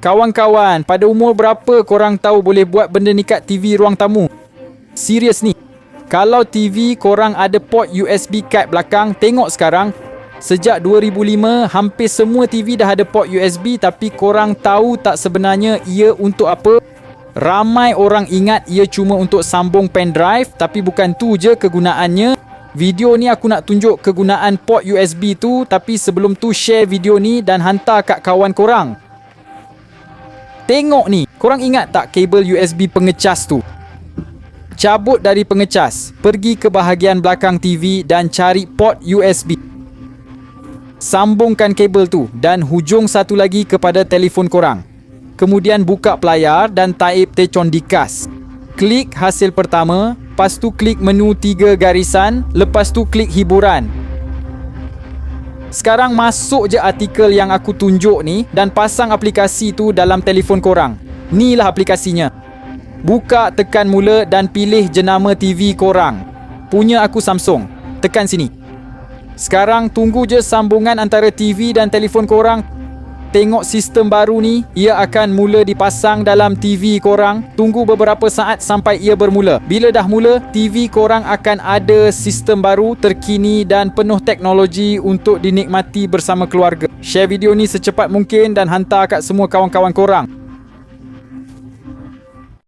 Kawan-kawan, pada umur berapa korang tahu boleh buat benda ni kat TV ruang tamu? Serius ni. Kalau TV korang ada port USB kat belakang, tengok sekarang. Sejak 2005, hampir semua TV dah ada port USB, tapi korang tahu tak sebenarnya ia untuk apa? Ramai orang ingat ia cuma untuk sambung pendrive, tapi bukan tu je kegunaannya. Video ni aku nak tunjuk kegunaan port USB tu, tapi sebelum tu share video ni dan hantar kat kawan korang. Tengok ni, korang ingat tak kabel USB pengecas tu? Cabut dari pengecas, pergi ke bahagian belakang TV dan cari port USB. Sambungkan kabel tu dan hujung satu lagi kepada telefon korang. Kemudian buka pelayar dan taip tecon dikas. Klik hasil pertama, lepas tu klik menu 3 garisan, lepas tu klik hiburan. Sekarang masuk je artikel yang aku tunjuk ni dan pasang aplikasi tu dalam telefon korang. Ni lah aplikasinya. Buka, tekan mula dan pilih jenama TV korang. Punya aku Samsung. Tekan sini. Sekarang tunggu je sambungan antara TV dan telefon korang. Tengok sistem baru ni, ia akan mula dipasang dalam TV korang. Tunggu beberapa saat sampai ia bermula. Bila dah mula, TV korang akan ada sistem baru, terkini dan penuh teknologi untuk dinikmati bersama keluarga. Share video ni secepat mungkin dan hantar kat semua kawan-kawan korang.